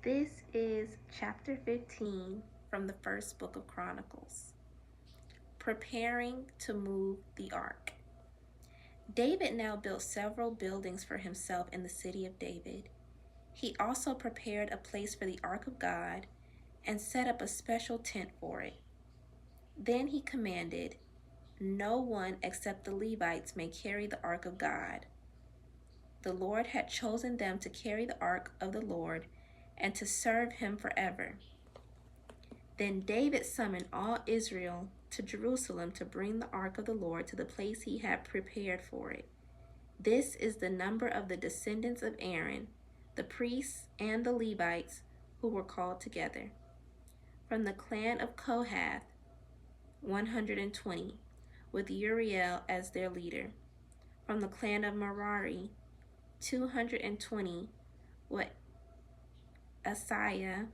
This is chapter 15 from the first book of Chronicles. Preparing to move the ark. David now built several buildings for himself in the city of David. He also prepared a place for the ark of God and set up a special tent for it. Then he commanded, "No one except the Levites may carry the ark of God." The Lord had chosen them to carry the ark of the Lord and to serve him forever. Then David summoned all Israel to Jerusalem to bring the ark of the Lord to the place he had prepared for it. This is the number of the descendants of Aaron, the priests and the Levites who were called together. From the clan of Kohath, 120, with Uriel as their leader. From the clan of Merari, 220, with Isaiah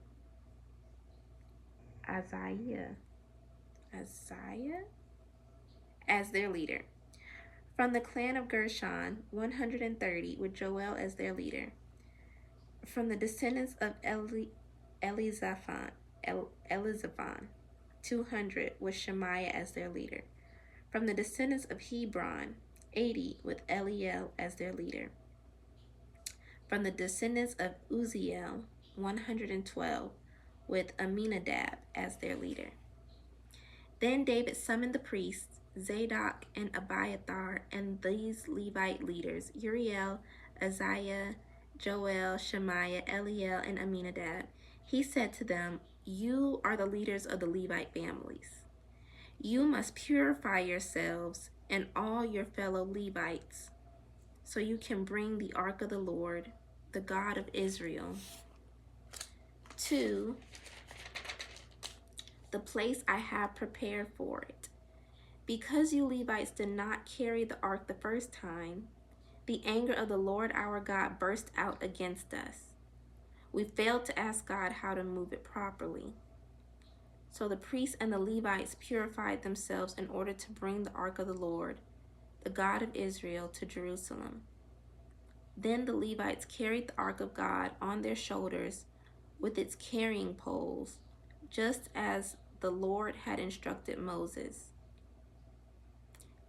as their leader. From the clan of Gershon, 130, with Joel as their leader. From the descendants of Elizaphan, 200, with Shemaiah as their leader. From the descendants of Hebron, 80, with Eliel as their leader. From the descendants of Uzziel, 112, with Aminadab as their leader. Then David summoned the priests, Zadok and Abiathar, and these Levite leaders, Uriel, Isaiah, Joel, Shemaiah, Eliel, and Aminadab. He said to them, "You are the leaders of the Levite families. You must purify yourselves and all your fellow Levites, so you can bring the ark of the Lord, the God of Israel, to the place I have prepared for it. Because you Levites did not carry the ark the first time, the anger of the Lord our God burst out against us. We failed to ask God how to move it properly. So the priests and the Levites purified themselves in order to bring the ark of the Lord, the God of Israel, to Jerusalem. Then the Levites carried the ark of God on their shoulders with its carrying poles, just as the Lord had instructed Moses.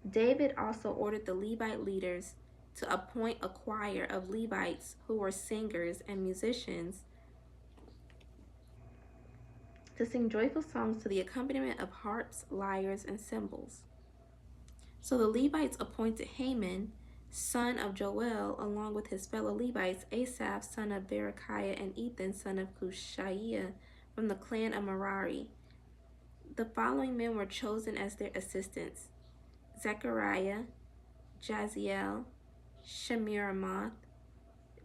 David also ordered the Levite leaders to appoint a choir of Levites who were singers and musicians to sing joyful songs to the accompaniment of harps, lyres, and cymbals. So the Levites appointed Haman, son of Joel, along with his fellow Levites, Asaph, son of Berechiah, and Ethan, son of Cushaiah, from the clan of Merari. The following men were chosen as their assistants: Zechariah, Jaziel, Shemiramoth,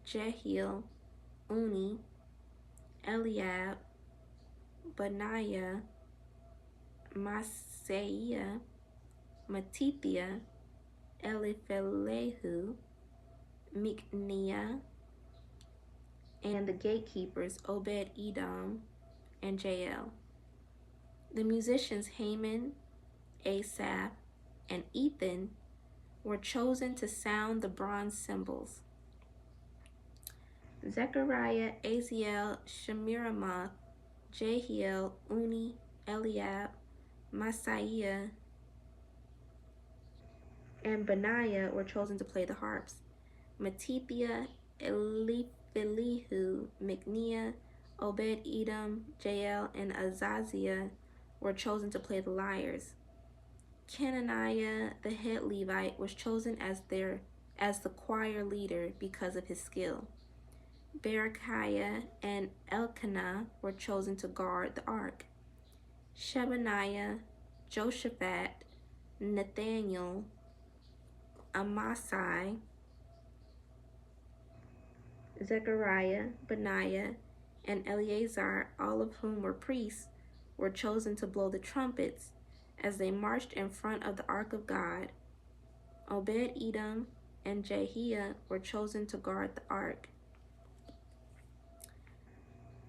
Jehiel, Uni, Eliab, Benaiah, Maaseiah, Matithia, Eliphelehu, Mikneiah, and the gatekeepers Obed-Edom and Jael. The musicians Haman, Asaph, and Ethan were chosen to sound the bronze cymbals. Zechariah, Aziel, Shemiramoth, Jehiel, Uni, Eliab, Maaseiah, and Benaiah were chosen to play the harps. Matithia, Eliphelehu, Mikneiah, Obed-Edom, Jael, and Azaziah were chosen to play the lyres. Kenaniah, the head Levite, was chosen as the choir leader because of his skill. Berechiah and Elkanah were chosen to guard the ark. Shebaniah, Joshaphat, Nathaniel, Amasai, Zechariah, Benaiah, and Eleazar, all of whom were priests, were chosen to blow the trumpets as they marched in front of the ark of God. Obed-Edom and Jehiel were chosen to guard the ark.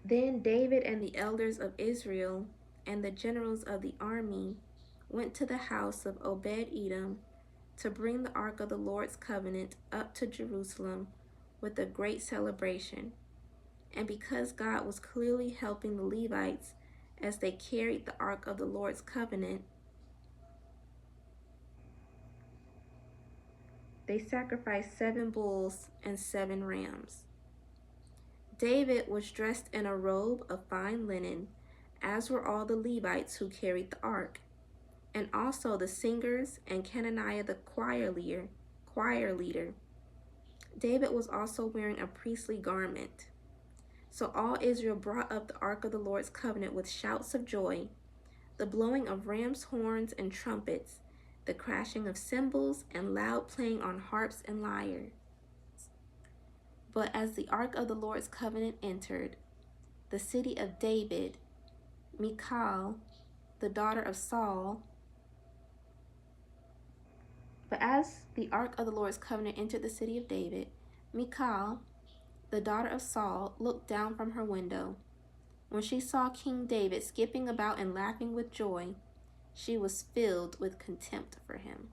Then David and the elders of Israel and the generals of the army went to the house of Obed-Edom to bring the ark of the Lord's covenant up to Jerusalem with a great celebration. and because God was clearly helping the Levites as they carried the Ark of the Lord's covenant, they sacrificed 7 bulls and 7 rams. David was dressed in a robe of fine linen, as were all the Levites who carried the ark, and also the singers and Kenaniah the choir leader. David was also wearing a priestly garment. So all Israel brought up the ark of the Lord's covenant with shouts of joy, the blowing of ram's horns and trumpets, the crashing of cymbals, and loud playing on harps and lyres. But as the ark of the Lord's covenant entered the city of David, Michal, the daughter of Saul, But as the ark of the Lord's covenant entered the city of David, Michal, the daughter of Saul, looked down from her window. When she saw King David skipping about and laughing with joy, she was filled with contempt for him.